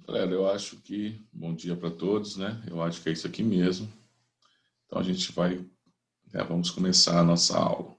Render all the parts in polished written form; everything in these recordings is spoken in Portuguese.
Galera, eu acho que bom dia para todos, né? Eu acho que é isso aqui mesmo. Então a gente vamos começar a nossa aula.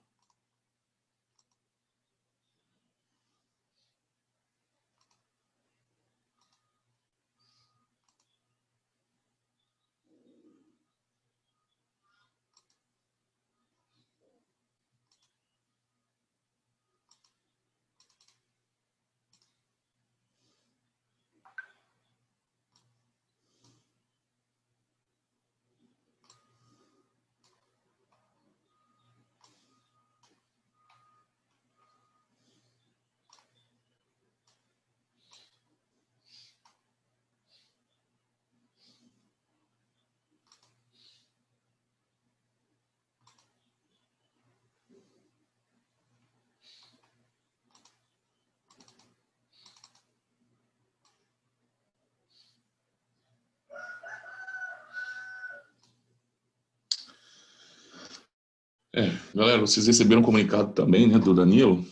Galera, vocês receberam um comunicado também, né, do Danilo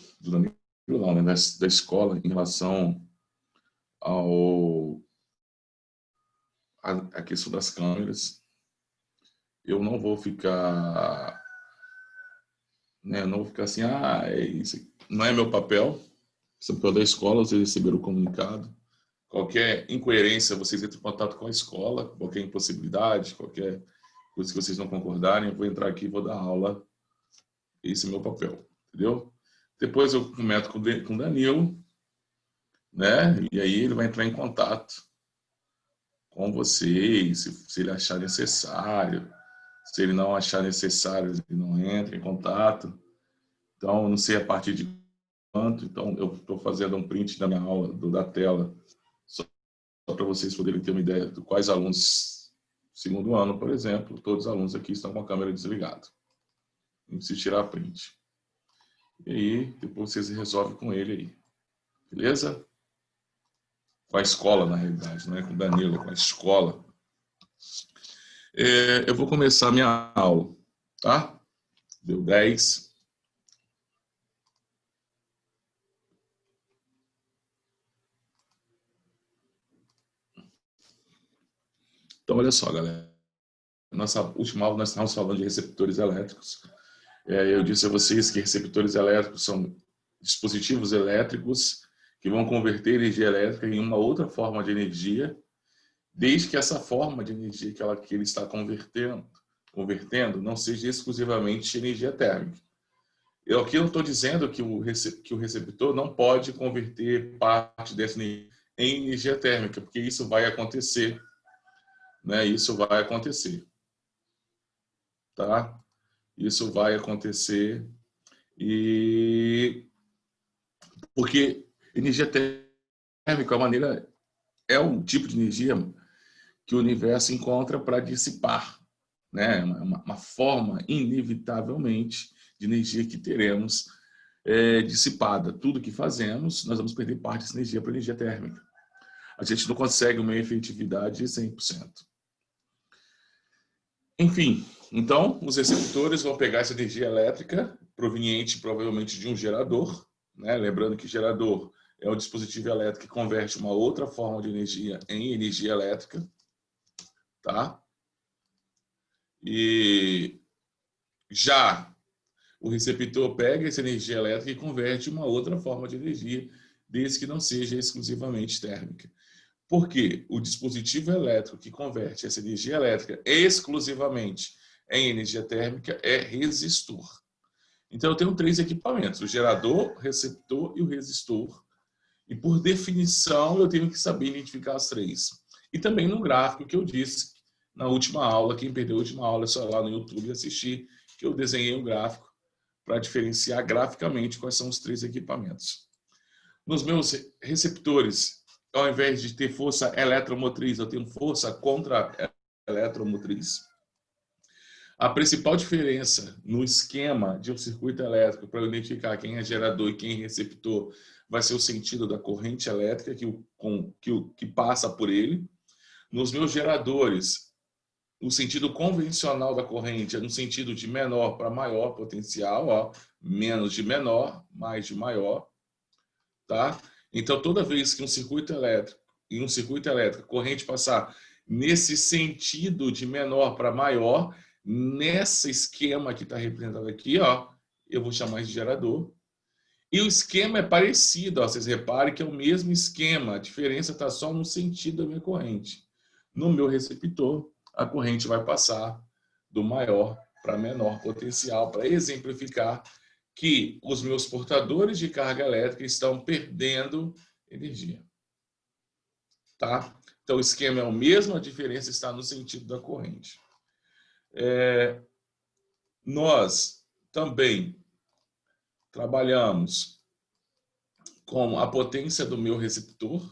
lá, né, da escola, em relação ao a questão das câmeras. Eu não vou ficar, né, não vou ficar assim, é isso, não é meu papel. Esse é o papel da escola. Vocês receberam o comunicado. Qualquer incoerência, vocês entram em contato com a escola, qualquer impossibilidade, qualquer coisa que vocês não concordarem, eu vou entrar aqui e vou dar aula. Esse é o meu papel, entendeu? Depois eu comento com o Danilo, né? E aí ele vai entrar em contato com vocês, se ele achar necessário. Se ele não achar necessário, ele não entra em contato. Então, eu não sei a partir de quanto. Então, eu estou fazendo um print da minha aula, da tela, só para vocês poderem ter uma ideia de quais alunos, segundo ano, por exemplo, todos os alunos aqui estão com a câmera desligada. Não precisa tirar print. E aí, depois vocês resolvem com ele aí. Beleza? Com a escola, na realidade, não é com o Danilo, é com a escola. Eu vou começar a minha aula, tá? Deu 10. Então, olha só, galera. Nossa última aula nós estávamos falando de receptores elétricos. Eu disse a vocês que receptores elétricos são dispositivos elétricos que vão converter energia elétrica em uma outra forma de energia, desde que essa forma de energia que ele está convertendo não seja exclusivamente energia térmica. Aqui eu estou dizendo que o receptor não pode converter parte dessa energia em energia térmica, porque isso vai acontecer, né? Isso vai acontecer, tá? Isso vai acontecer e porque energia térmica é um tipo de energia que o universo encontra para dissipar, né? Uma forma inevitavelmente de energia que teremos dissipada. Tudo que fazemos, nós vamos perder parte dessa energia para energia térmica. A gente não consegue uma efetividade de 100%. Enfim, então os receptores vão pegar essa energia elétrica proveniente provavelmente de um gerador, né? Lembrando que gerador é um dispositivo elétrico que converte uma outra forma de energia em energia elétrica, tá? E já o receptor pega essa energia elétrica e converte uma outra forma de energia, desde que não seja exclusivamente térmica. Por quê? O dispositivo elétrico que converte essa energia elétrica exclusivamente em energia térmica é resistor. Então, eu tenho 3 equipamentos: o gerador, o receptor e o resistor. E, por definição, eu tenho que saber identificar as 3. E também no gráfico que eu disse na última aula, quem perdeu a última aula é só lá no YouTube assistir, que eu desenhei um gráfico para diferenciar graficamente quais são os 3 equipamentos. Nos meus receptores, ao invés de ter força eletromotriz, eu tenho força contra-eletromotriz. A principal diferença no esquema de um circuito elétrico para identificar quem é gerador e quem é receptor vai ser o sentido da corrente elétrica que passa por ele. Nos meus geradores, o sentido convencional da corrente é no sentido de menor para maior potencial, ó, menos de menor, mais de maior, tá? Então, toda vez que um circuito elétrico em um circuito elétrico, a corrente passar nesse sentido de menor para maior, nesse esquema que está representado aqui, ó, eu vou chamar de gerador. E o esquema é parecido, ó, vocês reparem que é o mesmo esquema, a diferença está só no sentido da minha corrente. No meu receptor, a corrente vai passar do maior para menor potencial, para exemplificar que os meus portadores de carga elétrica estão perdendo energia. Tá? Então, o esquema é o mesmo, a diferença está no sentido da corrente. Nós também trabalhamos com a potência do meu receptor,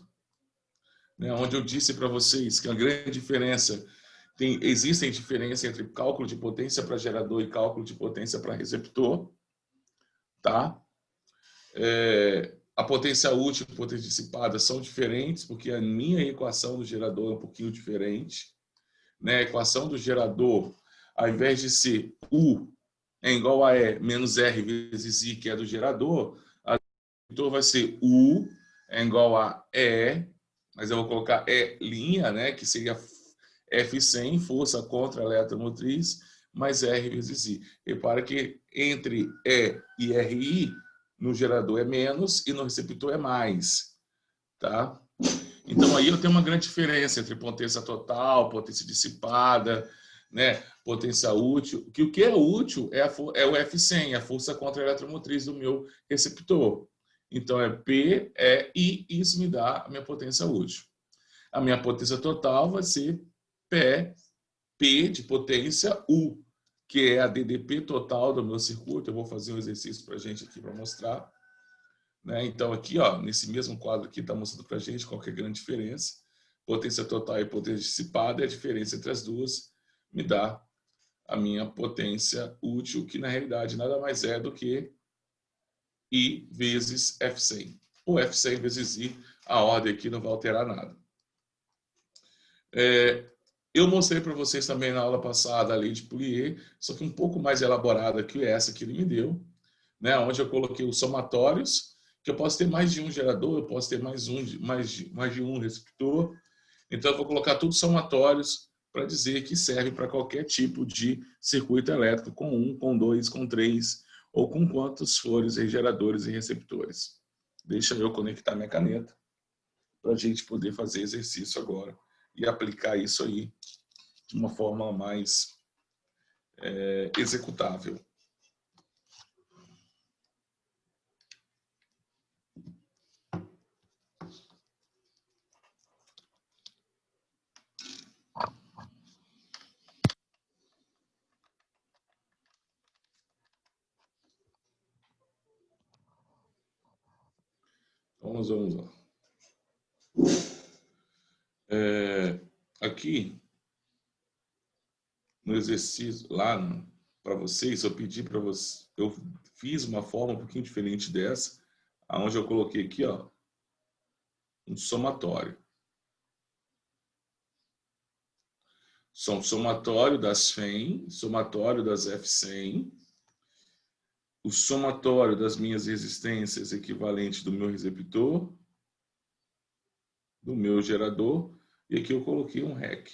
né, onde eu disse para vocês que a grande diferença, existem diferenças entre cálculo de potência para gerador e cálculo de potência para receptor. Tá? A potência útil e a potência dissipada são diferentes, porque a minha equação do gerador é um pouquinho diferente. Né? A equação do gerador, ao invés de ser U é igual a E menos R vezes I, que é do gerador, então vai ser U é igual a E, mas eu vou colocar E', né, que seria F100, força contra a eletromotriz, mais R vezes I. Repara que entre E e RI, no gerador é menos e no receptor é mais. Tá? Então aí eu tenho uma grande diferença entre potência total, potência dissipada, né, potência útil. Que o que é útil é o F100, a força contra a eletromotriz do meu receptor. Então é P, E, I, e isso me dá a minha potência útil. A minha potência total vai ser P de potência U, que é a DDP total do meu circuito. Eu vou fazer um exercício para a gente aqui para mostrar. Né? Então aqui, ó, nesse mesmo quadro aqui está mostrando para a gente qual que é a grande diferença. Potência total e potência dissipada, e a diferença entre as duas me dá a minha potência útil, que na realidade nada mais é do que I vezes F100. Ou F100 vezes I, a ordem aqui não vai alterar nada. Eu mostrei para vocês também na aula passada a lei de Poulier, só que um pouco mais elaborada que essa que ele me deu, né? Onde eu coloquei os somatórios, que eu posso ter mais de um gerador, eu posso ter mais de um receptor. Então, eu vou colocar tudo somatórios para dizer que serve para qualquer tipo de circuito elétrico, com um, com dois, com três, ou com quantos forem geradores e receptores. Deixa eu conectar minha caneta para a gente poder fazer exercício agora e aplicar isso aí de uma forma mais executável. Vamos lá. Aqui, no exercício, lá para vocês, eu pedi para vocês, eu fiz uma forma um pouquinho diferente dessa, onde eu coloquei aqui, ó, um somatório. Somatório das FEM, somatório das F100, o somatório das minhas resistências equivalente do meu receptor, do meu gerador, e aqui eu coloquei um REC,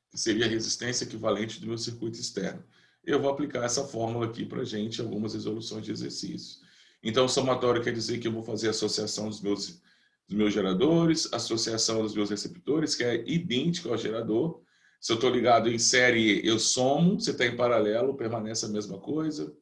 que seria a resistência equivalente do meu circuito externo. Eu vou aplicar essa fórmula aqui para a gente em algumas resoluções de exercícios. Então, o somatório quer dizer que eu vou fazer a associação dos meus geradores, associação dos meus receptores, que é idêntica ao gerador. Se eu estou ligado em série, eu somo, se está em paralelo, permanece a mesma coisa.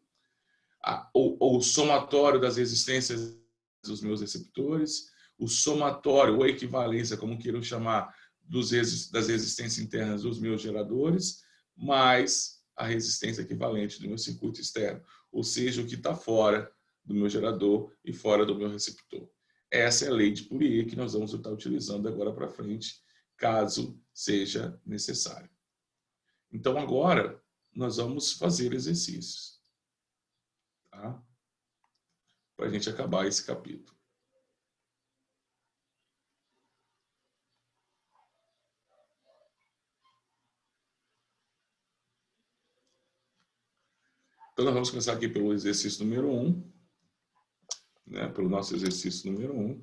O somatório das resistências dos meus receptores, o somatório, ou equivalência, como queiram chamar, das resistências internas dos meus geradores, mais a resistência equivalente do meu circuito externo, ou seja, o que está fora do meu gerador e fora do meu receptor. Essa é a lei de Poulier que nós vamos estar utilizando agora para frente, caso seja necessário. Então, agora, nós vamos fazer exercícios, tá? Para a gente acabar esse capítulo. Então, nós vamos começar aqui pelo exercício número 1, né? Pelo nosso exercício número 1.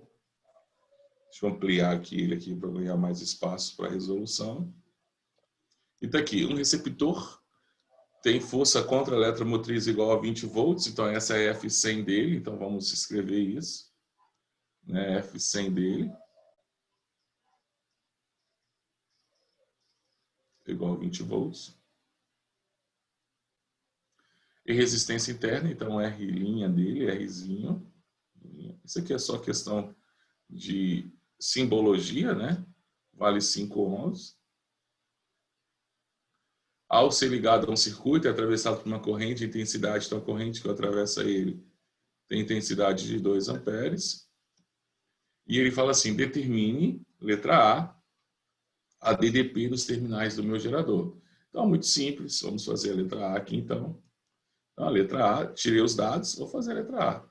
Deixa eu ampliar aqui ele aqui para ganhar mais espaço para resolução. E está aqui, um receptor tem força contra a eletromotriz igual a 20 volts, então essa é F100 dele, então vamos escrever isso, né? F100 dele igual a 20 volts. E resistência interna, então R' dele, Rzinho. Isso aqui é só questão de simbologia, né? Vale 5 ohms. Ao ser ligado a um circuito, é atravessado por uma corrente de intensidade, então a corrente que atravessa ele tem intensidade de 2 amperes. E ele fala assim, determine, letra A DDP dos terminais do meu gerador. Então, muito simples, vamos fazer a letra A aqui, então. Então, a letra A, tirei os dados, vou fazer a letra A.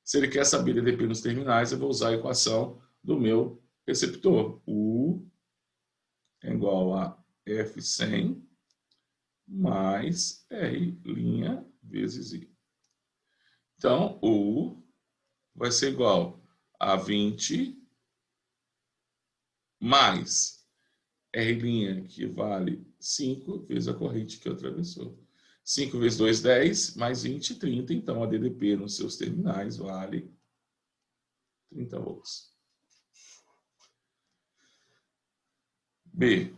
Se ele quer saber DDP nos terminais, eu vou usar a equação do meu receptor. U é igual a F100 mais R' vezes I. Então, U vai ser igual a 20 mais R', que vale 5 vezes a corrente que atravessou. 5 vezes 2, 10, mais 20, 30. Então, a DDP nos seus terminais vale 30 volts. B.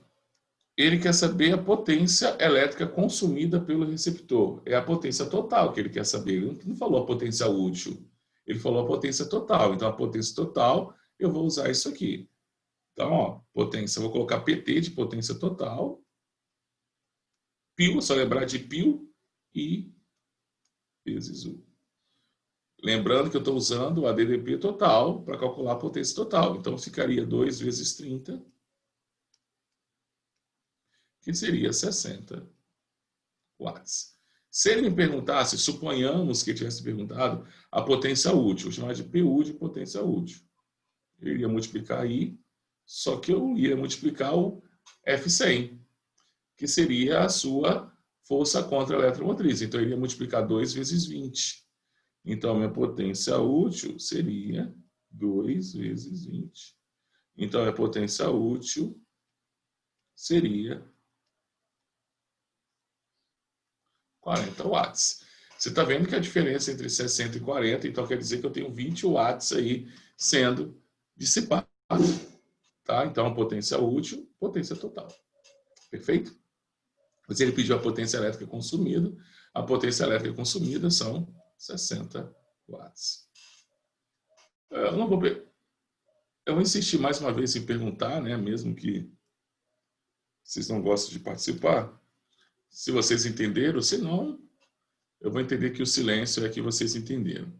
Ele quer saber a potência elétrica consumida pelo receptor. É a potência total que ele quer saber. Ele não falou a potência útil. Ele falou a potência total. Então, a potência total, eu vou usar isso aqui. Então, ó, potência, eu vou colocar PT de potência total. Π, só lembrar de π, I vezes U. Lembrando que eu estou usando a DDP total para calcular a potência total. Então, ficaria 2 vezes 30, que seria 60 watts. Se ele me perguntasse, suponhamos que ele tivesse perguntado a potência útil, vou chamar de PU de potência útil. Eu iria multiplicar I, só que eu iria multiplicar o F100, que seria a sua força contra a eletromotriz. Então, eu iria multiplicar 2 vezes 20. Então, a minha potência útil seria 2 vezes 20. Então, a minha potência útil seria 40 watts. Você está vendo que a diferença entre 60 e 40, então quer dizer que eu tenho 20 watts aí sendo dissipado. Tá? Então, a potência útil, potência total. Perfeito? Mas ele pediu a potência elétrica consumida. A potência elétrica consumida são 60 watts. Eu vou insistir mais uma vez em perguntar, né, mesmo que vocês não gostem de participar. Se vocês entenderam, se não, eu vou entender que o silêncio é que vocês entenderam.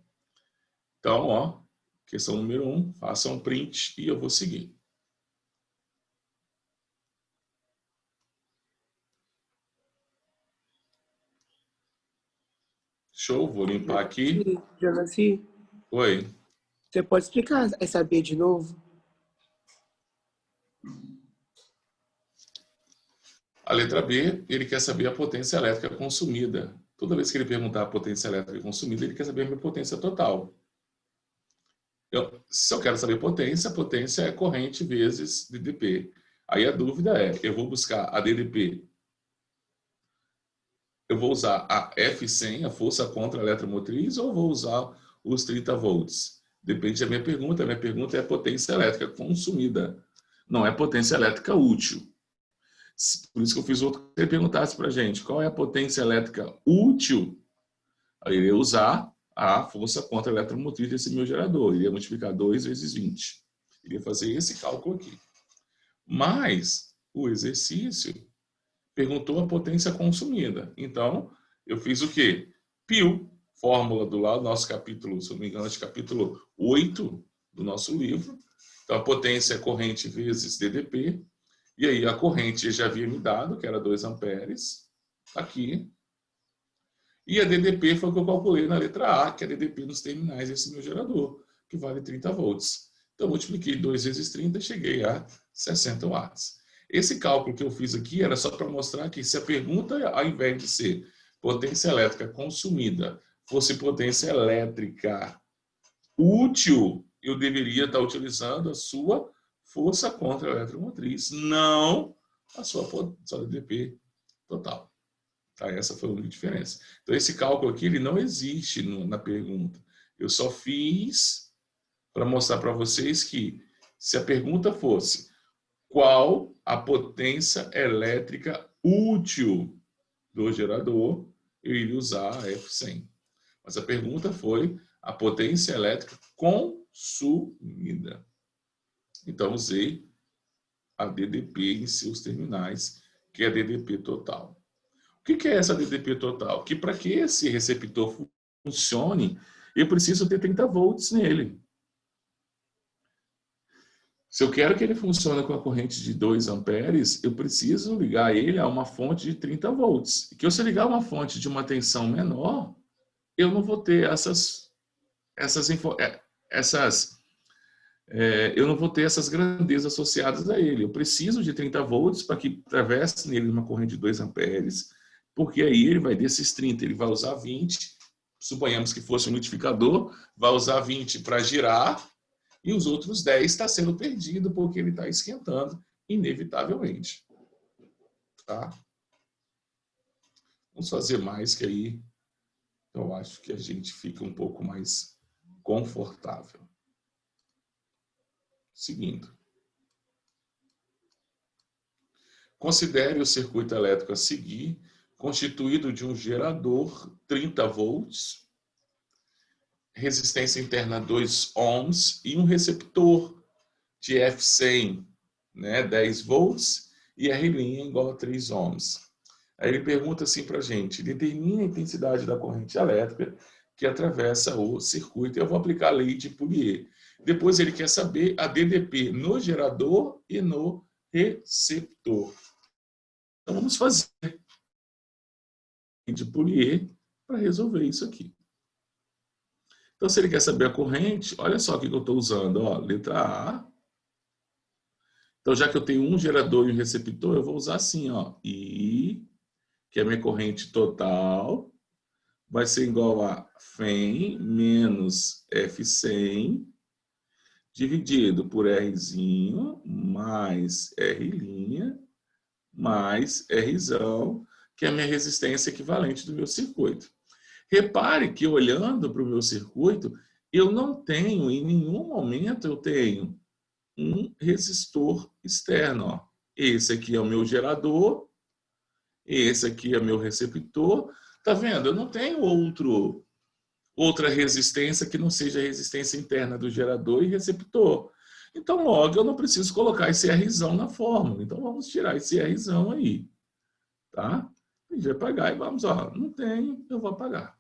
Então, ó, questão número 1, faça um print e eu vou seguir. Show, vou limpar aqui. Jonaci, Oi. você pode explicar essa B de novo? A letra B, ele quer saber a potência elétrica consumida. Toda vez que ele perguntar a potência elétrica consumida, ele quer saber a minha potência total. Se eu quero saber potência, a potência é corrente vezes DDP. Aí a dúvida é, eu vou buscar a DDP, eu vou usar a F100, a força contra a eletromotriz, ou vou usar os 30 volts? Depende da minha pergunta. A minha pergunta é a potência elétrica consumida, não é potência elétrica útil. Por isso que eu fiz outro que ele perguntasse para a gente, qual é a potência elétrica útil? Aí eu ia usar a força contra a eletromotriz desse meu gerador. Iria multiplicar 2 vezes 20. Iria fazer esse cálculo aqui. Mas o exercício perguntou a potência consumida. Então, eu fiz o quê? Π, fórmula do lado do nosso capítulo, se não me engano, de capítulo 8 do nosso livro. Então, a potência é corrente vezes DDP. E aí, a corrente já havia me dado, que era 2 amperes. Aqui. E a DDP foi o que eu calculei na letra A, que é a DDP nos terminais desse meu gerador, que vale 30 volts. Então, multipliquei 2 vezes 30 e cheguei a 60 watts. Esse cálculo que eu fiz aqui era só para mostrar que se a pergunta, ao invés de ser potência elétrica consumida, fosse potência elétrica útil, eu deveria estar utilizando a sua força contra a eletromotriz, não a sua DDP total. Tá? Essa foi a única diferença. Então, esse cálculo aqui ele não existe na pergunta. Eu só fiz para mostrar para vocês que, se a pergunta fosse qual a potência elétrica útil do gerador, eu iria usar a F100. Mas a pergunta foi a potência elétrica consumida. Então, usei a DDP em seus terminais, que é a DDP total. O que é essa DDP total? Que para que esse receptor funcione, eu preciso ter 30 volts nele. Se eu quero que ele funcione com a corrente de 2 amperes, eu preciso ligar ele a uma fonte de 30 volts. Que se eu ligar uma fonte de uma tensão menor, eu não vou ter eu não vou ter essas grandezas associadas a ele. Eu preciso de 30 volts para que atravesse nele uma corrente de 2 amperes, porque aí ele vai desses 30, ele vai usar 20, suponhamos que fosse um liquidificador, vai usar 20 para girar, e os outros 10 está sendo perdido porque ele está esquentando, inevitavelmente. Tá? Vamos fazer mais, que aí eu acho que a gente fica um pouco mais confortável. Seguindo. Considere o circuito elétrico a seguir, constituído de um gerador 30 volts, resistência interna 2 ohms e um receptor de F100, né, 10 volts, e R' igual a 3 ohms. Aí ele pergunta assim para a gente, determine a intensidade da corrente elétrica que atravessa o circuito. Eu vou aplicar a lei de Fourier. Depois ele quer saber a DDP no gerador e no receptor. Então vamos fazer a lei de Fourier para resolver isso aqui. Então, se ele quer saber a corrente, olha só o que eu estou usando. Ó, letra A. Então, já que eu tenho um gerador e um receptor, eu vou usar assim, ó, I, que é a minha corrente total, vai ser igual a Φ menos F100, dividido por Rzinho, mais R', mais Rzão, que é a minha resistência equivalente do meu circuito. Repare que, olhando para o meu circuito, eu não tenho, em nenhum momento, eu tenho um resistor externo. Ó. Esse aqui é o meu gerador, esse aqui é o meu receptor. Tá vendo? Eu não tenho outra resistência que não seja a resistência interna do gerador e receptor. Então, logo, eu não preciso colocar esse Rzão na fórmula. Então, vamos tirar esse Rzão aí. Tá? A gente vai apagar e vamos, ó, não tenho, eu vou apagar.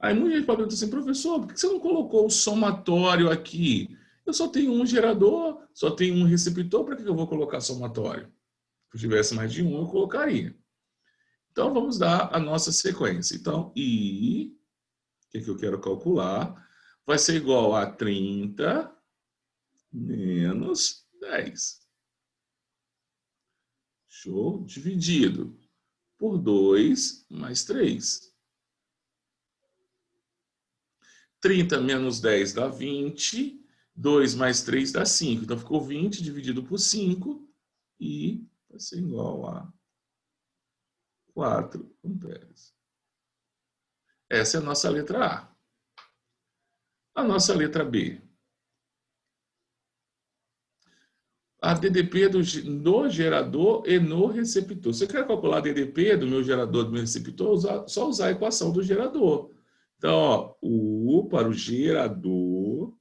Aí muita gente pergunta assim, professor, por que você não colocou o somatório aqui? Eu só tenho um gerador, só tenho um receptor, para que eu vou colocar somatório? Se eu tivesse mais de um, eu colocaria. Então, vamos dar a nossa sequência. Então, I, que é que eu quero calcular, vai ser igual a 30 menos 10. Show? Dividido por 2 mais 3. 30 menos 10 dá 20. 2 mais 3 dá 5. Então, ficou 20 dividido por 5 e vai ser igual a 4 amperes. Essa é a nossa letra A. A nossa letra B. A DDP no gerador e no receptor. Se eu quero calcular a DDP do meu gerador e do meu receptor, só usar a equação do gerador. Então, ó, o U para o gerador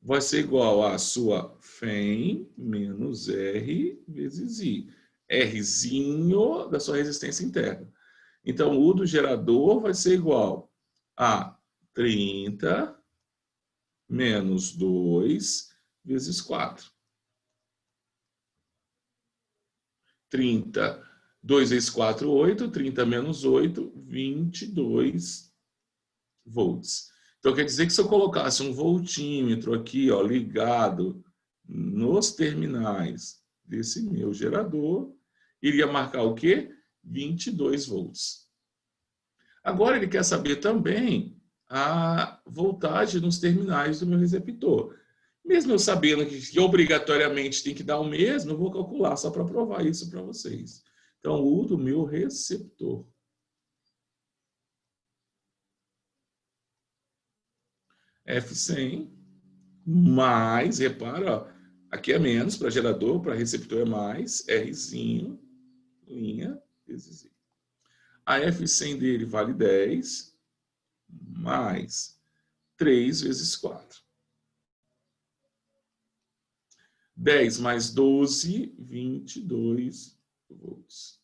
vai ser igual a sua Φ menos R vezes I. Rzinho da sua resistência interna. Então, o U do gerador vai ser igual a 30 menos 2 vezes 4. 30, 2 vezes 4, 8. 30 menos 8, 22 volts. Então, quer dizer que se eu colocasse um voltímetro aqui, ó, ligado nos terminais desse meu gerador, iria marcar o quê? 22 volts. Agora ele quer saber também a voltagem nos terminais do meu receptor. Mesmo eu sabendo que obrigatoriamente tem que dar o mesmo, eu vou calcular só para provar isso para vocês. Então, U do meu receptor. F100 mais, repara, ó, aqui é menos para gerador, para receptor é mais, Rzinho, linha, vezes I. A F100 dele vale 10, mais 3 vezes 4. 10 mais 12, 22 volts.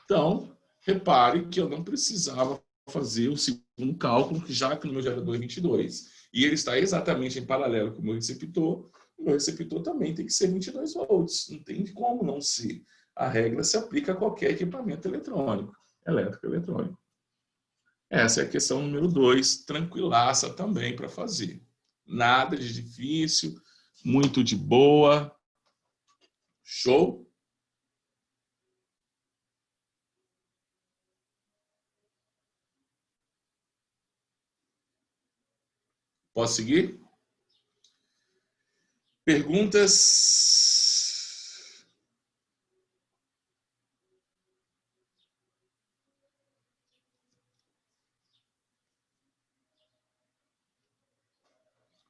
Então, repare que eu não precisava fazer o segundo cálculo, já que no meu gerador é 22. E ele está exatamente em paralelo com o meu receptor também tem que ser 22 volts. Não tem como não ser. A regra se aplica a qualquer equipamento eletrônico, elétrico-eletrônico. Essa é a questão número 2, tranquilaça também para fazer. Nada de difícil, muito de boa. Show? Posso seguir? Perguntas?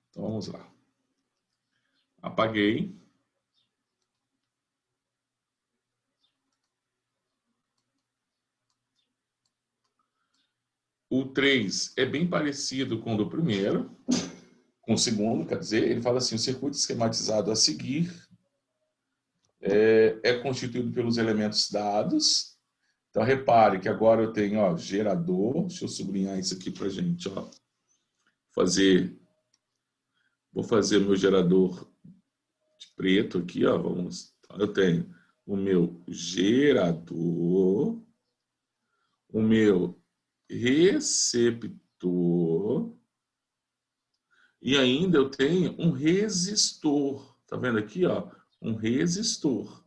Então vamos lá. Apaguei. O 3 é bem parecido com o do primeiro, com o segundo, quer dizer, ele fala assim, o circuito esquematizado a seguir é constituído pelos elementos dados. Então, repare que agora eu tenho, ó, gerador, deixa eu sublinhar isso aqui para a gente, ó, vou fazer o meu gerador de preto aqui, ó, eu tenho o meu gerador, o meu receptor e ainda eu tenho um resistor. Tá vendo aqui, ó? Um resistor,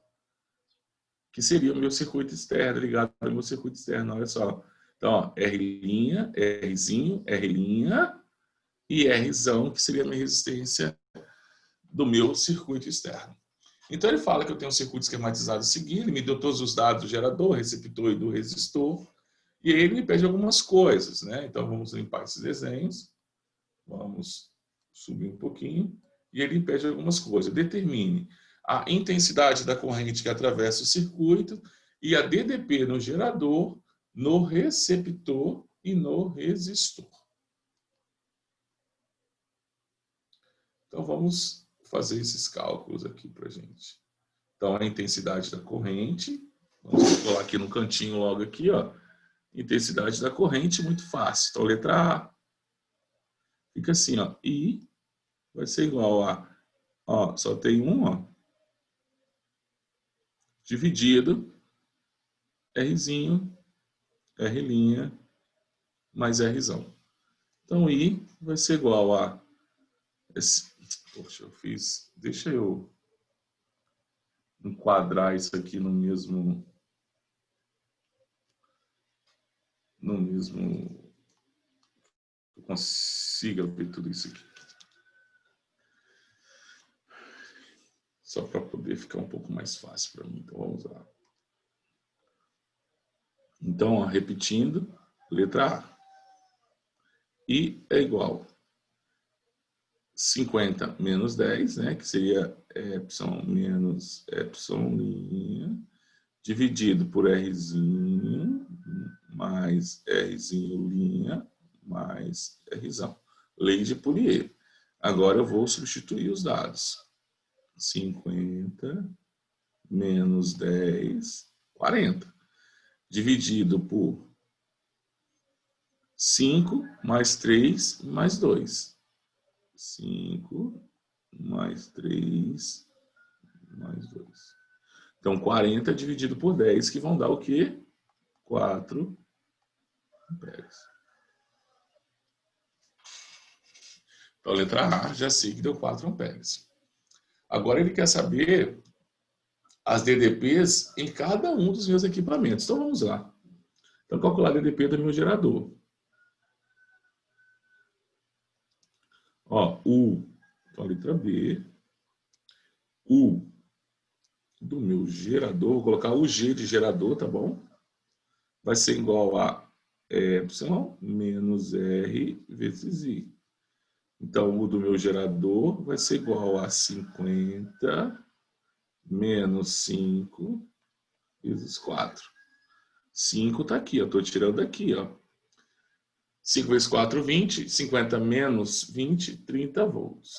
que seria o meu circuito externo, ligado ao meu circuito externo, olha só. Então, ó, R', Rzinho, R' e Rzão, que seria a minha resistência do meu circuito externo. Então, ele fala que eu tenho um circuito esquematizado a seguir, ele me deu todos os dados do gerador, receptor e do resistor, e aí ele me pede algumas coisas, né? Então, vamos limpar esses desenhos, vamos subir um pouquinho, e ele me pede algumas coisas. Determine a intensidade da corrente que atravessa o circuito e a DDP no gerador, no receptor e no resistor. Então, vamos fazer esses cálculos aqui para a gente. Então, a intensidade da corrente, vamos colar aqui no cantinho logo aqui, ó. Intensidade da corrente, muito fácil. Então, letra A fica assim, ó. I vai ser igual a, ó, só tem um, ó, dividido Rzinho, R' mais Rzão. Então, I vai ser igual a... Poxa, deixa eu enquadrar isso aqui no mesmo... Eu consiga ver tudo isso aqui. Só para poder ficar um pouco mais fácil para mim. Então, vamos lá. Então, ó, repetindo, letra A. I é igual 50 menos 10, né, que seria epsilon menos epsilon', dividido por Rzinho, mais Rzinho', mais Rzão. Lei de Fourier. Agora eu vou substituir os dados. 50 menos 10, 40. Dividido por 5 mais 3 mais 2. 5 mais 3 mais 2. Então, 40 dividido por 10, que vão dar o quê? 4 amperes. Então, a letra A, já sei que deu 4 amperes. Agora, ele quer saber as DDPs em cada um dos meus equipamentos. Então, vamos lá. Então, calcular DDP do meu gerador. Ó, então a letra B, U do meu gerador, vou colocar o G de gerador, tá bom? Vai ser igual a Y menos R vezes I. Então, o do meu gerador vai ser igual a 50 menos 5 vezes 4. 5 está aqui, eu estou tirando daqui, ó. 5 vezes 4, 20. 50 menos 20, 30 volts.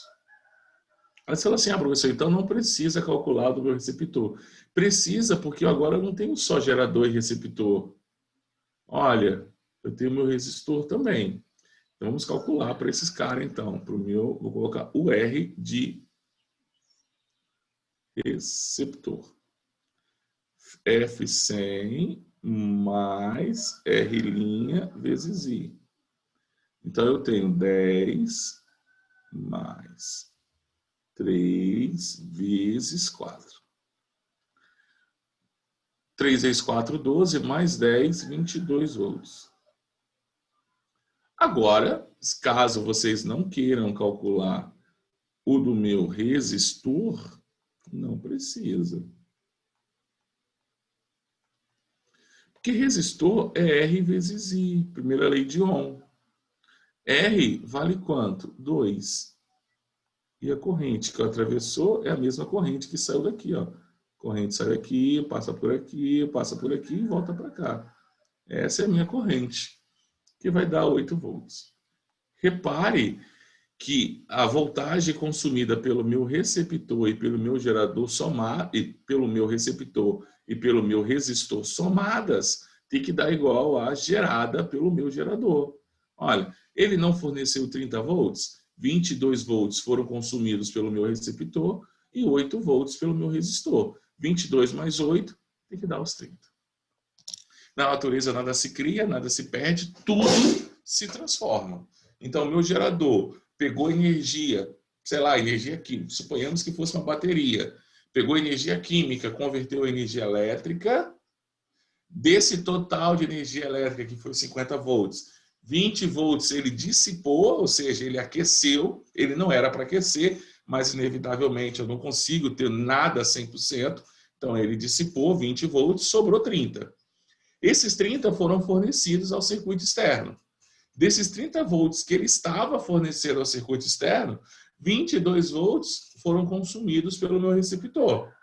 Aí você fala assim, professor, então não precisa calcular do meu receptor. Precisa, porque agora eu não tenho só gerador e receptor. Olha, eu tenho meu resistor também. Então vamos calcular para esses caras, então. Para o meu, vou colocar o R de receptor. F100 mais R' vezes I. Então eu tenho 10 mais 3 vezes 4. 3 vezes 4, 12, mais 10, 22 volts. Agora, caso vocês não queiram calcular o do meu resistor, não precisa. Porque resistor é R vezes I, primeira lei de Ohm. R vale quanto? 2. E a corrente que atravessou é a mesma corrente que saiu daqui, ó. Corrente sai daqui, passa por aqui e volta para cá. Essa é a minha corrente, que vai dar 8 volts. Repare que a voltagem consumida pelo meu receptor e pelo meu gerador pelo meu receptor e pelo meu resistor somadas tem que dar igual a gerada pelo meu gerador. Olha, ele não forneceu 30 volts, 22 volts foram consumidos pelo meu receptor e 8 volts pelo meu resistor. 22 mais 8 tem que dar os 30. Na natureza nada se cria, nada se perde, tudo se transforma. Então, meu gerador pegou energia, sei lá, energia química, suponhamos que fosse uma bateria, pegou energia química, converteu em energia elétrica, desse total de energia elétrica, que foi 50 volts, 20 volts ele dissipou, ou seja, ele aqueceu, ele não era para aquecer, mas inevitavelmente eu não consigo ter nada 100%, então ele dissipou 20 volts, sobrou 30. Esses 30 foram fornecidos ao circuito externo. Desses 30 volts que ele estava fornecendo ao circuito externo, 22 volts foram consumidos pelo meu receptor.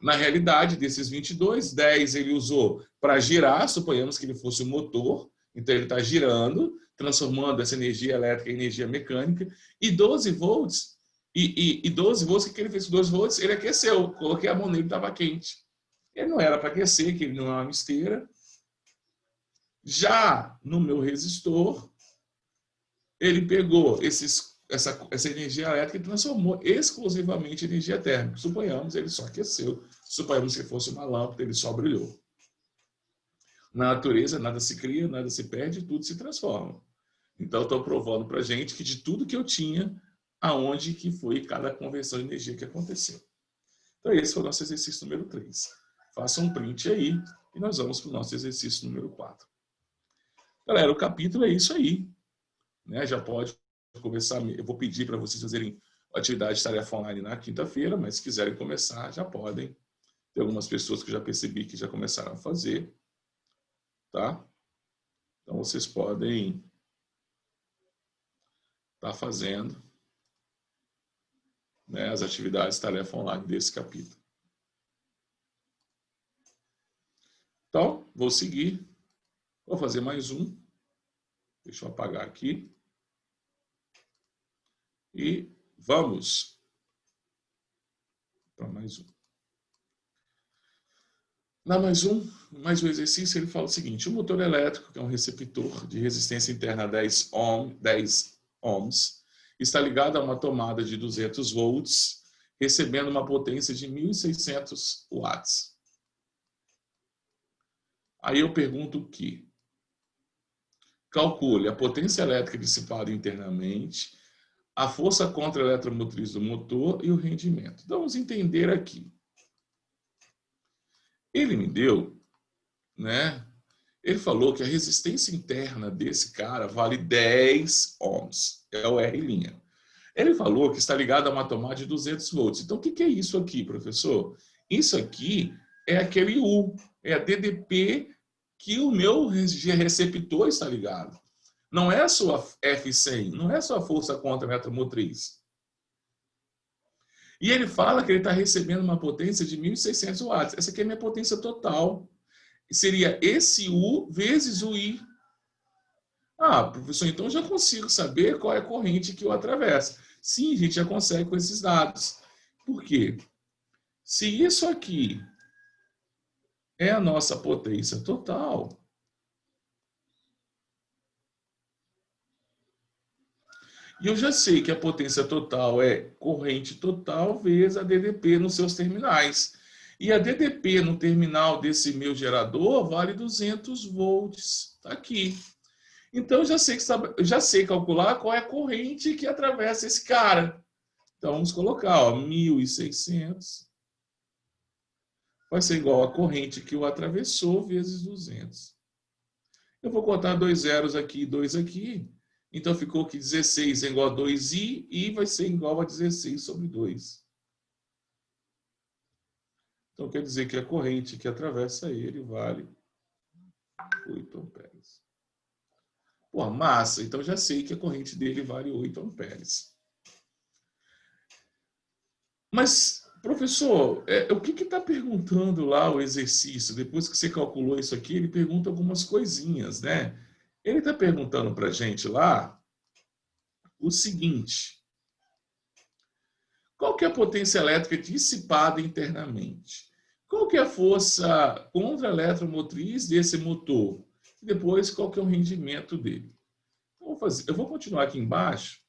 Na realidade, desses 22, 10 ele usou para girar, suponhamos que ele fosse um motor, então ele está girando, transformando essa energia elétrica em energia mecânica, e 12 volts, o que ele fez com 12 volts? Ele aqueceu, coloquei a mão nele, estava quente. Ele não era para aquecer, que ele não é uma esteira. Já no meu resistor, ele pegou essa energia elétrica e transformou exclusivamente em energia térmica. Suponhamos, ele só aqueceu. Suponhamos que fosse uma lâmpada, ele só brilhou. Na natureza, nada se cria, nada se perde, tudo se transforma. Então, estou provando para a gente que de tudo que eu tinha, aonde que foi cada conversão de energia que aconteceu. Então, esse foi o nosso exercício número 3. Faça um print aí e nós vamos para o nosso exercício número 4. Galera, o capítulo é isso aí. Né? Já pode começar. Eu vou pedir para vocês fazerem atividade de tarefa online na quinta-feira, mas se quiserem começar, já podem. Tem algumas pessoas que já percebi que já começaram a fazer. Tá? Então, vocês podem estar fazendo, né, as atividades de tarefa online desse capítulo. Então, vou seguir. Vou fazer mais um. Deixa eu apagar aqui. E vamos para mais um. Na mais um exercício, ele fala o seguinte: o motor elétrico, que é um receptor de resistência interna 10 ohms, está ligado a uma tomada de 200 volts, recebendo uma potência de 1.600 watts. Aí eu pergunto o quê? Calcule a potência elétrica dissipada internamente, a força contra-eletromotriz do motor e o rendimento. Então, vamos entender aqui. Ele me deu, né, Ele falou que a resistência interna desse cara vale 10 ohms, é o R'. Ele falou que está ligado a uma tomada de 200 volts. Então, o que é isso aqui, professor? Isso aqui é aquele U, é a DDP que o meu receptor está ligado. Não é a sua F100, não é a sua força contra a eletromotriz. E ele fala que ele está recebendo uma potência de 1.600 watts. Essa aqui é a minha potência total. Seria esse U vezes o I. Ah, professor, então eu já consigo saber qual é a corrente que o atravessa. Sim, a gente já consegue com esses dados. Por quê? Se isso aqui é a nossa potência total, e eu já sei que a potência total é corrente total vezes a DDP nos seus terminais. E a DDP no terminal desse meu gerador vale 200 volts. Está aqui. Então, eu já sei calcular qual é a corrente que atravessa esse cara. Então, vamos colocar, ó, 1.600 vai ser igual a corrente que o atravessou vezes 200. Eu vou contar 2 zeros aqui e 2 aqui. Então, ficou que 16 é igual a 2i, e vai ser igual a 16 sobre 2. Então, quer dizer que a corrente que atravessa ele vale 8 amperes. Pô, massa. Então, já sei que a corrente dele vale 8 amperes. Mas, professor, o que está perguntando lá o exercício? Depois que você calculou isso aqui, ele pergunta algumas coisinhas, né? Ele está perguntando para a gente lá o seguinte: qual que é a potência elétrica dissipada internamente? Qual que é a força contra-eletromotriz desse motor? E depois, qual que é o rendimento dele? Eu vou continuar aqui embaixo,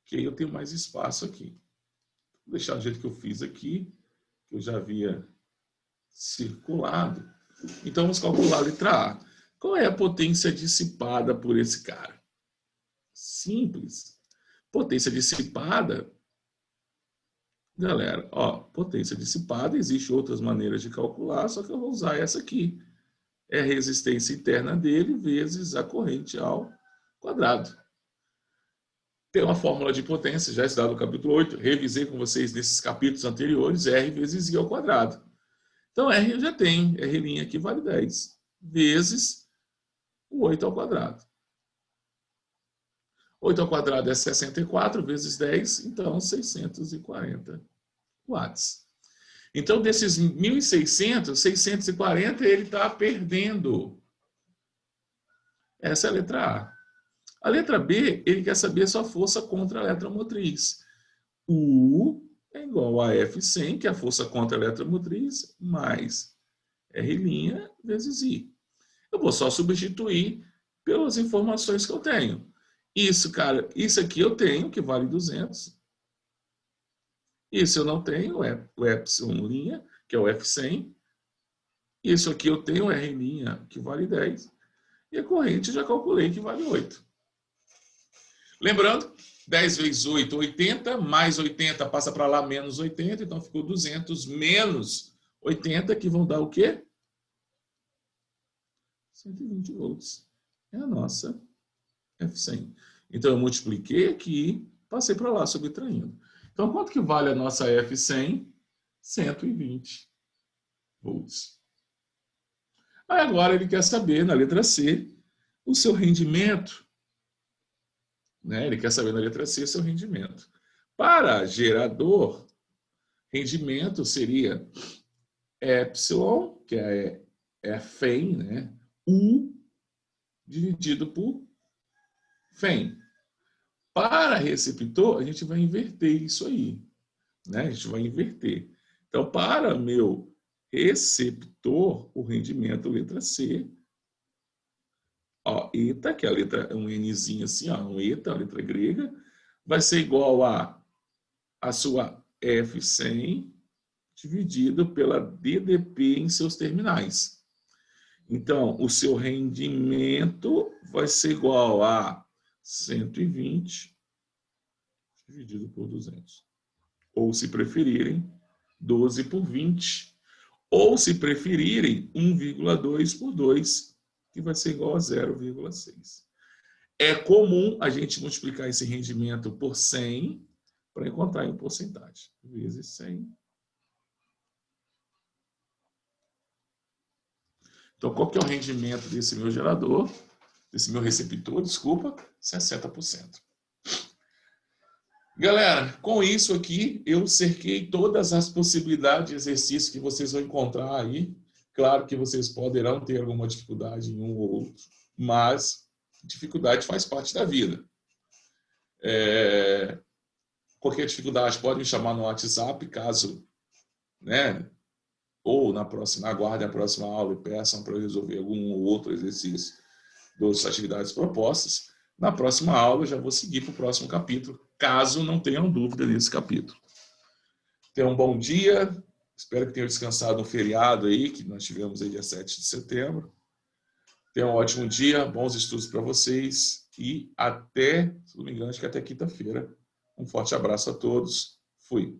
que aí eu tenho mais espaço aqui. Vou deixar do jeito que eu fiz aqui, que eu já havia circulado. Então, vamos calcular a letra A. Qual é a potência dissipada por esse cara? Simples. Potência dissipada, galera, ó, potência dissipada, existem outras maneiras de calcular, só que eu vou usar essa aqui. É a resistência interna dele vezes a corrente ao quadrado. Tem uma fórmula de potência, já estudado no capítulo 8, revisei com vocês nesses capítulos anteriores, R vezes I ao quadrado. Então, R eu já tenho, R' aqui vale 10, vezes o 8 ao quadrado. 8 ao quadrado é 64 vezes 10, então 640 watts. Então, desses 1.600, 640 ele está perdendo. Essa é a letra A. A letra B, ele quer saber a sua força contra a eletromotriz. U é igual a F100, que é a força contra a eletromotriz, mais R' vezes I. Eu vou só substituir pelas informações que eu tenho. Isso, cara, isso aqui eu tenho, que vale 200. Isso eu não tenho, é o epsilon', que é o F100. Isso aqui eu tenho, R', que vale 10. E a corrente eu já calculei que vale 8. Lembrando, 10 vezes 8, 80, mais 80 passa para lá, menos 80, então ficou 200 menos 80, que vão dar o quê? 120 volts. É a nossa F100. Então, eu multipliquei aqui, passei para lá, subtraindo. Então, quanto que vale a nossa F100? 120 volts. Aí, agora, ele quer saber, na letra C, o seu rendimento. Né? Ele quer saber, na letra C, o seu rendimento. Para gerador, rendimento seria epsilon, que é FEM, né? U dividido por FEM. Para receptor, a gente vai inverter isso aí. Né? A gente vai inverter. Então, para meu receptor, o rendimento, letra C, ó, eta, que é a letra, um Nzinho assim, ó, um eta, a letra grega, vai ser igual a sua F100 dividido pela DDP em seus terminais. Então, o seu rendimento vai ser igual a 120 dividido por 200. Ou, se preferirem, 12 por 20. Ou, se preferirem, 1,2 por 2, que vai ser igual a 0,6. É comum a gente multiplicar esse rendimento por 100 para encontrar em porcentagem. Vezes 100. Então, qual que é o rendimento desse meu gerador? Desse meu receptor, desculpa, 60%. Galera, com isso aqui, eu cerquei todas as possibilidades de exercício que vocês vão encontrar aí. Claro que vocês poderão ter alguma dificuldade em um ou outro, mas dificuldade faz parte da vida. Qualquer dificuldade pode me chamar no WhatsApp, caso, né, ou aguardem a próxima aula e peçam para eu resolver algum ou outro exercício das atividades propostas. Na próxima aula, eu já vou seguir para o próximo capítulo, caso não tenham dúvida nesse capítulo. Tenham um bom dia, espero que tenham descansado no feriado aí, que nós tivemos aí dia 7 de setembro. Tenham um ótimo dia, bons estudos para vocês e até, se não me engano, acho que até quinta-feira. Um forte abraço a todos. Fui.